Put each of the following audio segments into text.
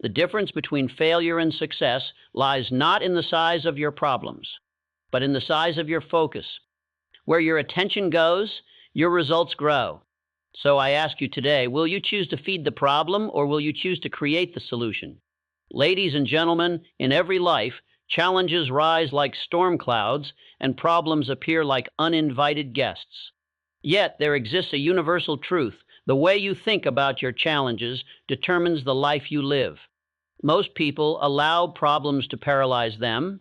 The difference between failure and success lies not in the size of your problems, but in the size of your focus. Where your attention goes, your results grow. So I ask you today, will you choose to feed the problem or will you choose to create the solution? Ladies and gentlemen, in every life, challenges rise like storm clouds and problems appear like uninvited guests. Yet there exists a universal truth. The way you think about your challenges determines the life you live. Most people allow problems to paralyze them.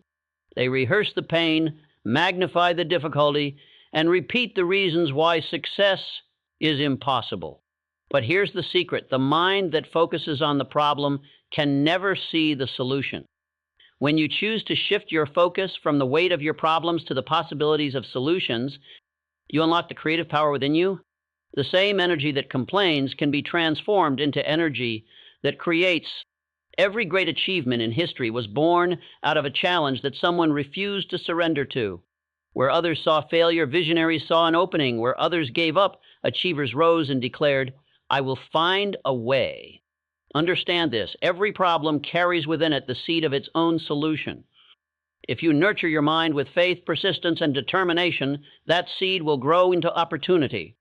They rehearse the pain, magnify the difficulty, and repeat the reasons why success is impossible. But here's the secret: the mind that focuses on the problem can never see the solution. When you choose to shift your focus from the weight of your problems to the possibilities of solutions, you unlock the creative power within you. The same energy that complains can be transformed into energy that creates. Every great achievement in history was born out of a challenge that someone refused to surrender to. Where others saw failure, visionaries saw an opening. Where others gave up, achievers rose and declared, "I will find a way." Understand this: every problem carries within it the seed of its own solution. If you nurture your mind with faith, persistence, and determination, that seed will grow into opportunity.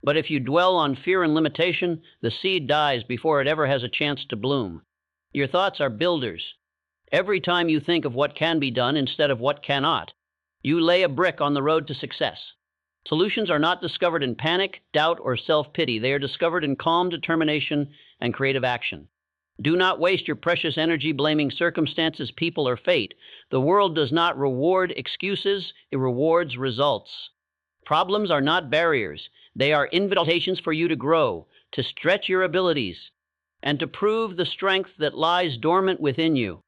But if you dwell on fear and limitation, the seed dies before it ever has a chance to bloom. Your thoughts are builders. Every time you think of what can be done instead of what cannot, you lay a brick on the road to success. Solutions are not discovered in panic, doubt, or self-pity. They are discovered in calm determination and creative action. Do not waste your precious energy blaming circumstances, people, or fate. The world does not reward excuses, it rewards results. Problems are not barriers. They are invitations for you to grow, to stretch your abilities, and to prove the strength that lies dormant within you.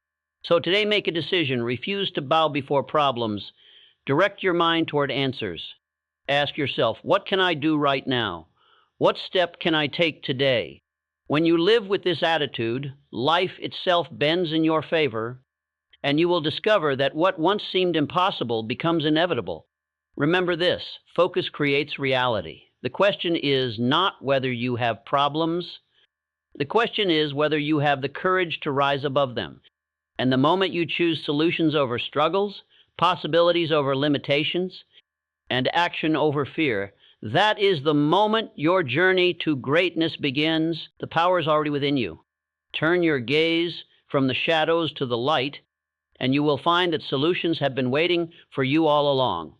So today, make a decision. Refuse to bow before problems. Direct your mind toward answers. Ask yourself, what can I do right now? What step can I take today? When you live with this attitude, life itself bends in your favor, and you will discover that what once seemed impossible becomes inevitable. Remember this: focus creates reality. The question is not whether you have problems. The question is whether you have the courage to rise above them. And the moment you choose solutions over struggles, possibilities over limitations, and action over fear, that is the moment your journey to greatness begins. The power is already within you. Turn your gaze from the shadows to the light, and you will find that solutions have been waiting for you all along.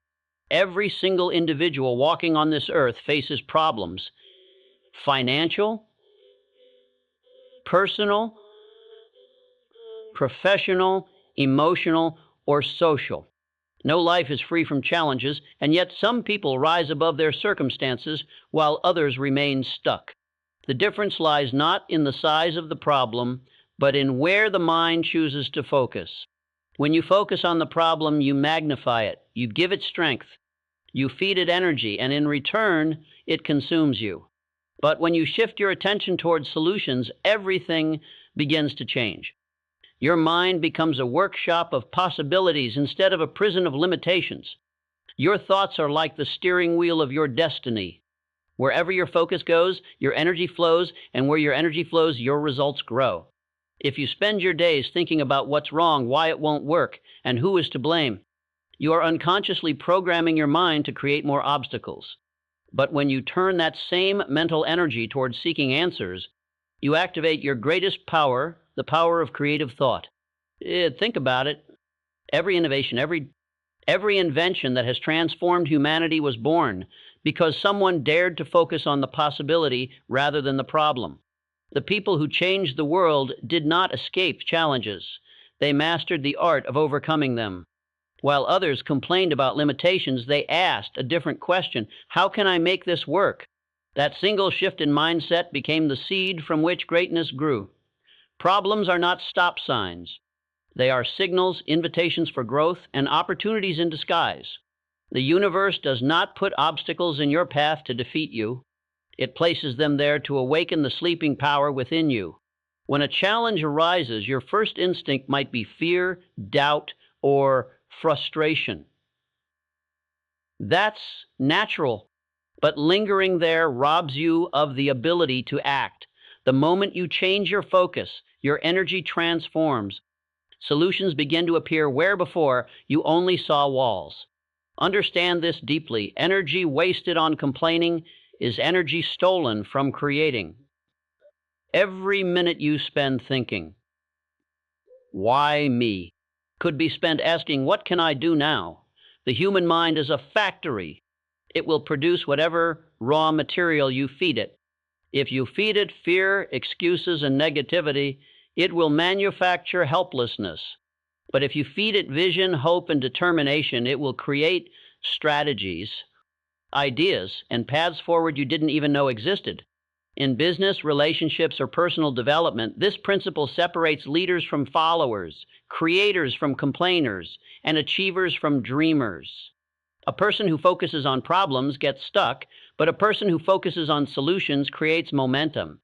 Every single individual walking on this earth faces problems: financial, personal, professional, emotional, or social. No life is free from challenges, and yet some people rise above their circumstances while others remain stuck. The difference lies not in the size of the problem, but in where the mind chooses to focus. When you focus on the problem, you magnify it, you give it strength, you feed it energy, and in return, it consumes you. But when you shift your attention towards solutions, everything begins to change. Your mind becomes a workshop of possibilities instead of a prison of limitations. Your thoughts are like the steering wheel of your destiny. Wherever your focus goes, your energy flows, and where your energy flows, your results grow. If you spend your days thinking about what's wrong, why it won't work, and who is to blame, you are unconsciously programming your mind to create more obstacles. But when you turn that same mental energy towards seeking answers, you activate your greatest power, the power of creative thought. Think about it. Every innovation, every invention that has transformed humanity was born because someone dared to focus on the possibility rather than the problem. The people who changed the world did not escape challenges. They mastered the art of overcoming them. While others complained about limitations, they asked a different question: how can I make this work? That single shift in mindset became the seed from which greatness grew. Problems are not stop signs. They are signals, invitations for growth, and opportunities in disguise. The universe does not put obstacles in your path to defeat you. It places them there to awaken the sleeping power within you. When a challenge arises, your first instinct might be fear, doubt, or frustration. That's natural, but lingering there robs you of the ability to act. The moment you change your focus your energy transforms. Solutions begin to appear where before you only saw walls. Understand this deeply. Energy wasted on complaining is energy stolen from creating. Every minute you spend thinking, why me, could be spent asking, what can I do now? The human mind is a factory. It will produce whatever raw material you feed it. If you feed it fear, excuses, and negativity, it will manufacture helplessness. But if you feed it vision, hope, and determination, it will create strategies, ideas, and paths forward you didn't even know existed. In business, relationships, or personal development, this principle separates leaders from followers, creators from complainers, and achievers from dreamers. A person who focuses on problems gets stuck, but a person who focuses on solutions creates momentum.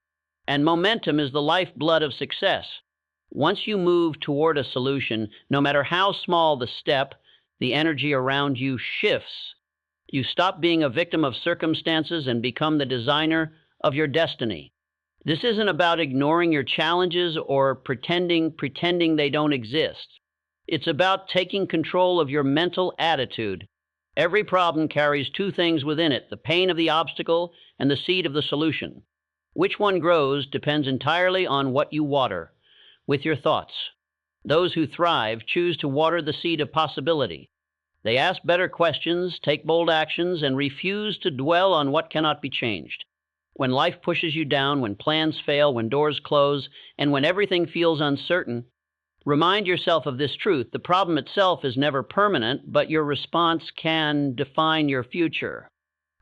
And momentum is the lifeblood of success. Once you move toward a solution, no matter how small the step, the energy around you shifts. You stop being a victim of circumstances and become the designer of your destiny. This isn't about ignoring your challenges or pretending they don't exist. It's about taking control of your mental attitude. Every problem carries two things within it, the pain of the obstacle and the seed of the solution. Which one grows depends entirely on what you water with your thoughts. Those who thrive choose to water the seed of possibility. They ask better questions, take bold actions, and refuse to dwell on what cannot be changed. When life pushes you down, when plans fail, when doors close, and when everything feels uncertain, remind yourself of this truth. The problem itself is never permanent, but your response can define your future.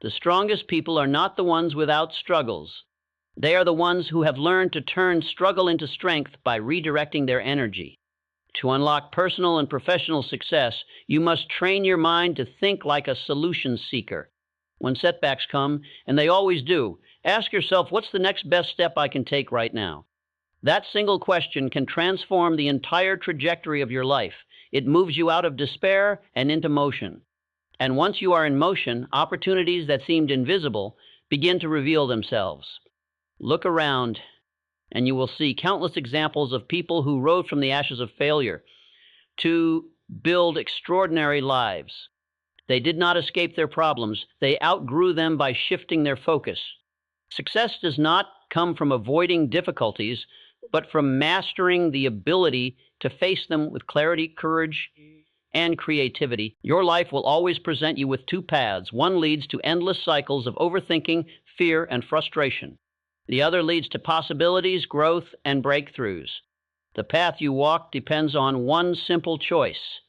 The strongest people are not the ones without struggles. They are the ones who have learned to turn struggle into strength by redirecting their energy. To unlock personal and professional success, you must train your mind to think like a solution seeker. When setbacks come, and they always do, ask yourself, what's the next best step I can take right now? That single question can transform the entire trajectory of your life. It moves you out of despair and into motion. And once you are in motion, opportunities that seemed invisible begin to reveal themselves. Look around, and you will see countless examples of people who rose from the ashes of failure to build extraordinary lives. They did not escape their problems. They outgrew them by shifting their focus. Success does not come from avoiding difficulties, but from mastering the ability to face them with clarity, courage, and creativity. Your life will always present you with two paths. One leads to endless cycles of overthinking, fear, and frustration. The other leads to possibilities, growth, and breakthroughs. The path you walk depends on one simple choice.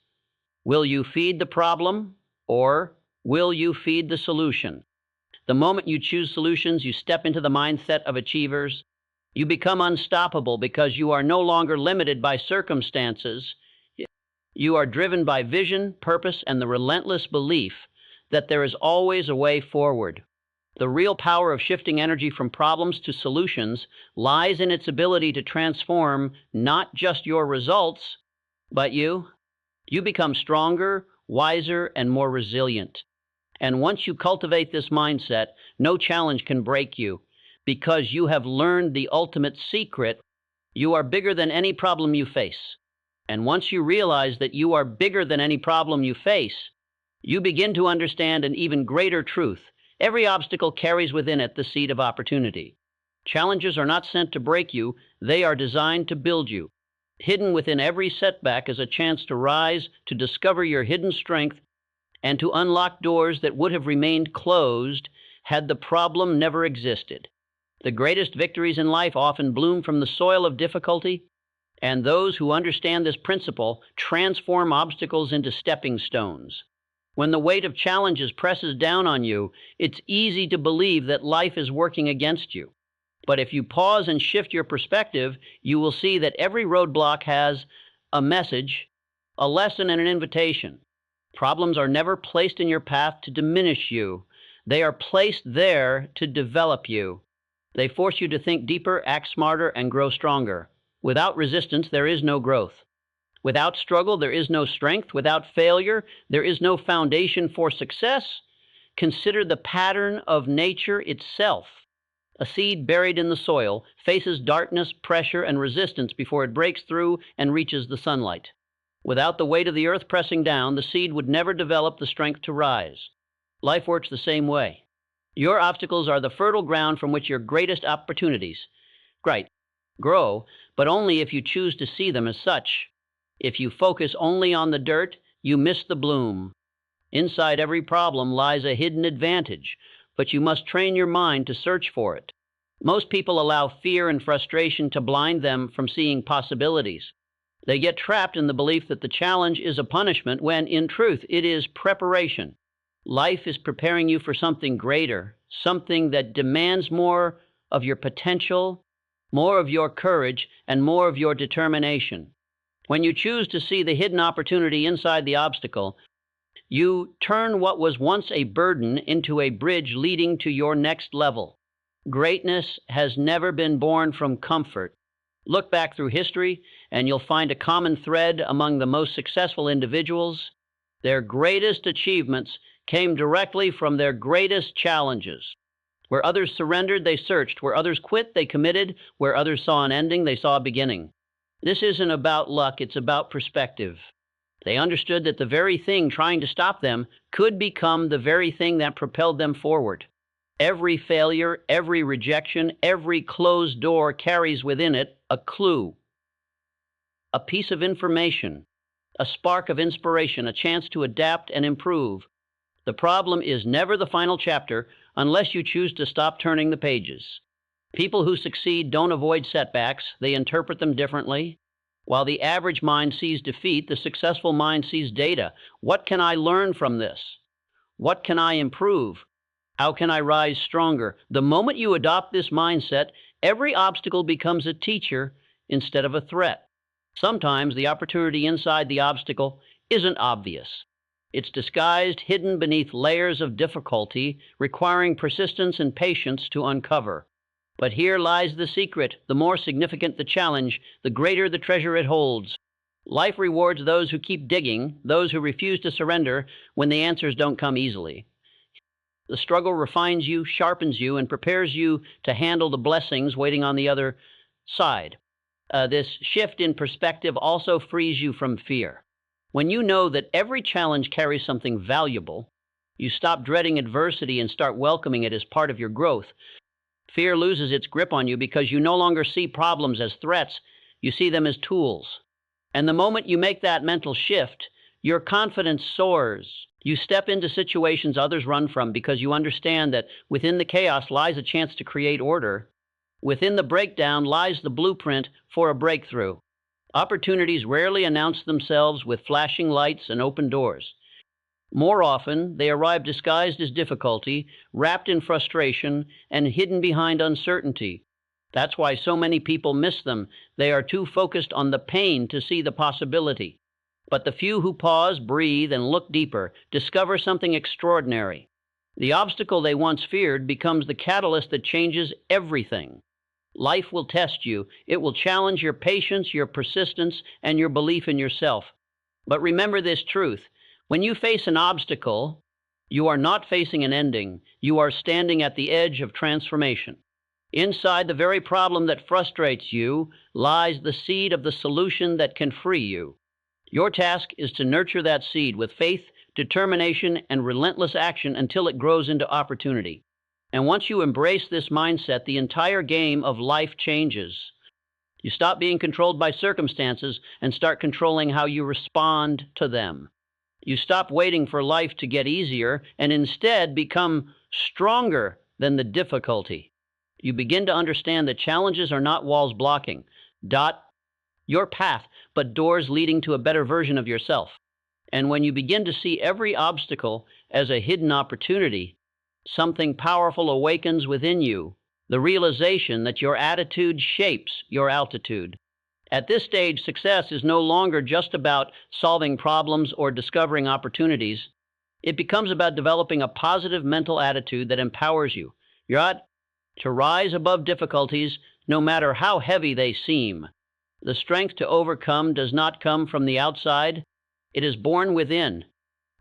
Will you feed the problem, or will you feed the solution? The moment you choose solutions, you step into the mindset of achievers. You become unstoppable because you are no longer limited by circumstances. You are driven by vision, purpose, and the relentless belief that there is always a way forward. The real power of shifting energy from problems to solutions lies in its ability to transform not just your results, but you. You become stronger, wiser, and more resilient. And once you cultivate this mindset, no challenge can break you, because you have learned the ultimate secret. You are bigger than any problem you face. And once you realize that you are bigger than any problem you face, you begin to understand an even greater truth. Every obstacle carries within it the seed of opportunity. Challenges are not sent to break you, they are designed to build you. Hidden within every setback is a chance to rise, to discover your hidden strength, and to unlock doors that would have remained closed had the problem never existed. The greatest victories in life often bloom from the soil of difficulty, and those who understand this principle transform obstacles into stepping stones. When the weight of challenges presses down on you, it's easy to believe that life is working against you. But if you pause and shift your perspective, you will see that every roadblock has a message, a lesson, and an invitation. Problems are never placed in your path to diminish you. They are placed there to develop you. They force you to think deeper, act smarter, and grow stronger. Without resistance, there is no growth. Without struggle, there is no strength. Without failure, there is no foundation for success. Consider the pattern of nature itself. A seed buried in the soil faces darkness, pressure, and resistance before it breaks through and reaches the sunlight. Without the weight of the earth pressing down, the seed would never develop the strength to rise. Life works the same way. Your obstacles are the fertile ground from which your greatest opportunities, right, grow, but only if you choose to see them as such. If you focus only on the dirt, you miss the bloom. Inside every problem lies a hidden advantage, but you must train your mind to search for it. Most people allow fear and frustration to blind them from seeing possibilities. They get trapped in the belief that the challenge is a punishment when, in truth, it is preparation. Life is preparing you for something greater, something that demands more of your potential, more of your courage, and more of your determination. When you choose to see the hidden opportunity inside the obstacle, you turn what was once a burden into a bridge leading to your next level. Greatness has never been born from comfort. Look back through history, and you'll find a common thread among the most successful individuals. Their greatest achievements came directly from their greatest challenges. Where others surrendered, they searched. Where others quit, they committed. Where others saw an ending, they saw a beginning. This isn't about luck, it's about perspective. They understood that the very thing trying to stop them could become the very thing that propelled them forward. Every failure, every rejection, every closed door carries within it a clue, a piece of information, a spark of inspiration, a chance to adapt and improve. The problem is never the final chapter unless you choose to stop turning the pages. People who succeed don't avoid setbacks, they interpret them differently. While the average mind sees defeat, the successful mind sees data. What can I learn from this? What can I improve? How can I rise stronger? The moment you adopt this mindset, every obstacle becomes a teacher instead of a threat. Sometimes the opportunity inside the obstacle isn't obvious. It's disguised, hidden beneath layers of difficulty, requiring persistence and patience to uncover. But here lies the secret. The more significant the challenge, the greater the treasure it holds. Life rewards those who keep digging, those who refuse to surrender when the answers don't come easily. The struggle refines you, sharpens you, and prepares you to handle the blessings waiting on the other side. This shift in perspective also frees you from fear. When you know that every challenge carries something valuable, you stop dreading adversity and start welcoming it as part of your growth. Fear loses its grip on you because you no longer see problems as threats, you see them as tools. And the moment you make that mental shift, your confidence soars. You step into situations others run from because you understand that within the chaos lies a chance to create order. Within the breakdown lies the blueprint for a breakthrough. Opportunities rarely announce themselves with flashing lights and open doors. More often, they arrive disguised as difficulty, wrapped in frustration, and hidden behind uncertainty. That's why so many people miss them. They are too focused on the pain to see the possibility. But the few who pause, breathe, and look deeper discover something extraordinary. The obstacle they once feared becomes the catalyst that changes everything. Life will test you. It will challenge your patience, your persistence, and your belief in yourself. But remember this truth. When you face an obstacle, you are not facing an ending. You are standing at the edge of transformation. Inside the very problem that frustrates you lies the seed of the solution that can free you. Your task is to nurture that seed with faith, determination, and relentless action until it grows into opportunity. And once you embrace this mindset, the entire game of life changes. You stop being controlled by circumstances and start controlling how you respond to them. You stop waiting for life to get easier and instead become stronger than the difficulty. You begin to understand that challenges are not walls blocking your path, but doors leading to a better version of yourself. And when you begin to see every obstacle as a hidden opportunity, something powerful awakens within you, the realization that your attitude shapes your altitude. At this stage, success is no longer just about solving problems or discovering opportunities. It becomes about developing a positive mental attitude that empowers you. You're to rise above difficulties, no matter how heavy they seem. The strength to overcome does not come from the outside. It is born within,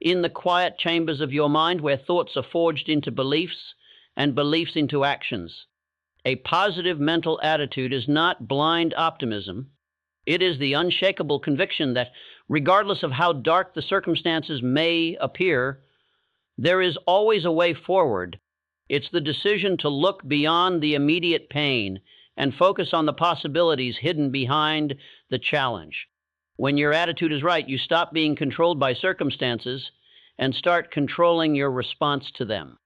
in the quiet chambers of your mind where thoughts are forged into beliefs and beliefs into actions. A positive mental attitude is not blind optimism. It is the unshakable conviction that, regardless of how dark the circumstances may appear, there is always a way forward. It's the decision to look beyond the immediate pain and focus on the possibilities hidden behind the challenge. When your attitude is right, you stop being controlled by circumstances and start controlling your response to them.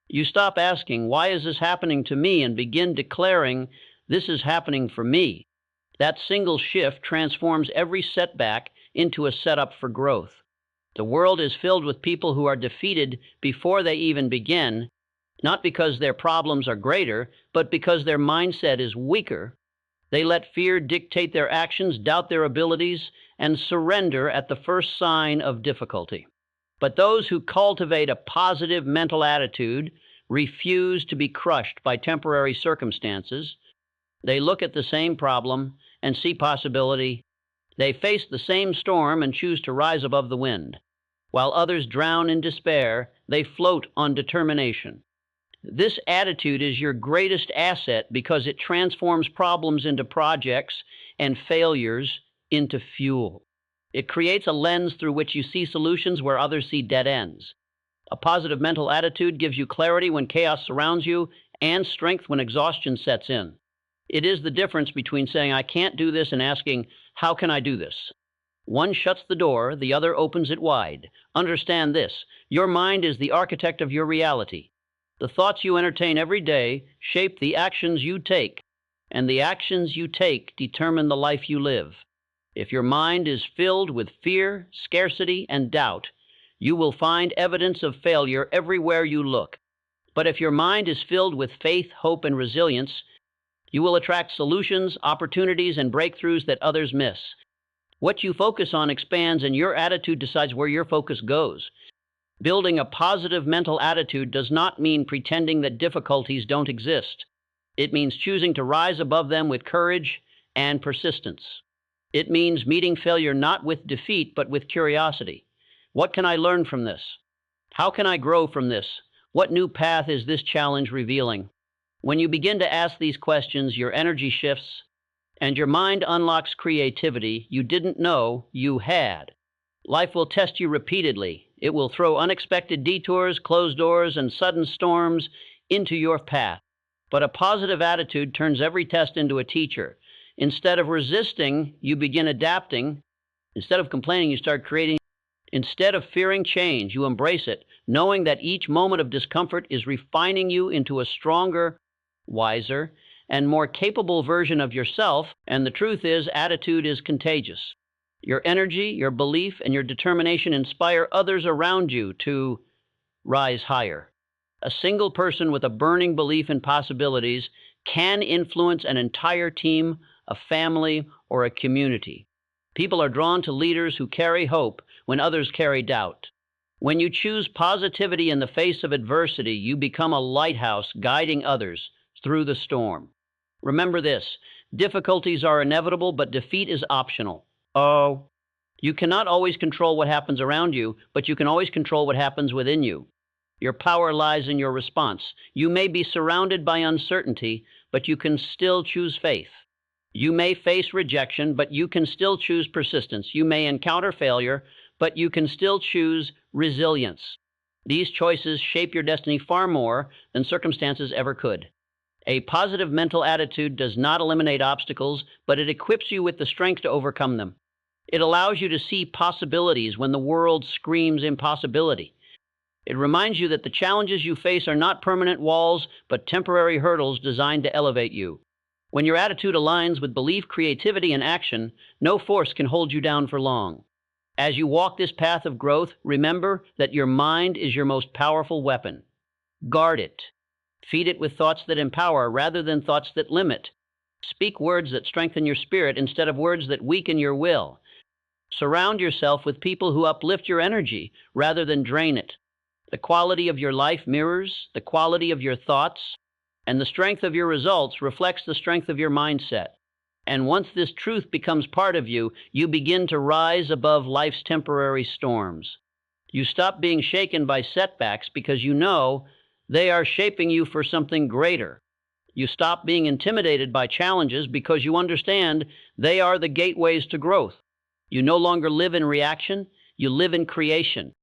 You stop asking, "Why is this happening to me?" and begin declaring, "This is happening for me." That single shift transforms every setback into a setup for growth. The world is filled with people who are defeated before they even begin, not because their problems are greater, but because their mindset is weaker. They let fear dictate their actions, doubt their abilities, and surrender at the first sign of difficulty. But those who cultivate a positive mental attitude refuse to be crushed by temporary circumstances. They look at the same problem and see possibility. They face the same storm and choose to rise above the wind. While others drown in despair, they float on determination. This attitude is your greatest asset because it transforms problems into projects and failures into fuel. It creates a lens through which you see solutions where others see dead ends. A positive mental attitude gives you clarity when chaos surrounds you and strength when exhaustion sets in. It is the difference between saying, "I can't do this," and asking, "How can I do this?" One shuts the door, the other opens it wide. Understand this: your mind is the architect of your reality. The thoughts you entertain every day shape the actions you take, and the actions you take determine the life you live. If your mind is filled with fear, scarcity, and doubt, you will find evidence of failure everywhere you look. But if your mind is filled with faith, hope, and resilience, you will attract solutions, opportunities, and breakthroughs that others miss. What you focus on expands, and your attitude decides where your focus goes. Building a positive mental attitude does not mean pretending that difficulties don't exist. It means choosing to rise above them with courage and persistence. It means meeting failure not with defeat, but with curiosity. What can I learn from this? How can I grow from this? What new path is this challenge revealing? When you begin to ask these questions, your energy shifts, and your mind unlocks creativity you didn't know you had. Life will test you repeatedly. It will throw unexpected detours, closed doors, and sudden storms into your path. But a positive attitude turns every test into a teacher. Instead of resisting, you begin adapting. Instead of complaining, you start creating. Instead of fearing change, you embrace it, knowing that each moment of discomfort is refining you into a stronger, wiser, and more capable version of yourself. And the truth is, attitude is contagious. Your energy, your belief, and your determination inspire others around you to rise higher. A single person with a burning belief in possibilities can influence an entire team, a family, or a community. People are drawn to leaders who carry hope when others carry doubt. When you choose positivity in the face of adversity, you become a lighthouse guiding others through the storm. Remember this: difficulties are inevitable, but defeat is optional. Oh, you cannot always control what happens around you, but you can always control what happens within you. Your power lies in your response. You may be surrounded by uncertainty, but you can still choose faith. You may face rejection, but you can still choose persistence. You may encounter failure, but you can still choose resilience. These choices shape your destiny far more than circumstances ever could. A positive mental attitude does not eliminate obstacles, but it equips you with the strength to overcome them. It allows you to see possibilities when the world screams impossibility. It reminds you that the challenges you face are not permanent walls, but temporary hurdles designed to elevate you. When your attitude aligns with belief, creativity, and action, no force can hold you down for long. As you walk this path of growth, remember that your mind is your most powerful weapon. Guard it. Feed it with thoughts that empower rather than thoughts that limit. Speak words that strengthen your spirit instead of words that weaken your will. Surround yourself with people who uplift your energy rather than drain it. The quality of your life mirrors the quality of your thoughts, and the strength of your results reflects the strength of your mindset. And once this truth becomes part of you, you begin to rise above life's temporary storms. You stop being shaken by setbacks because you know they are shaping you for something greater. You stop being intimidated by challenges because you understand they are the gateways to growth. You no longer live in reaction, you live in creation.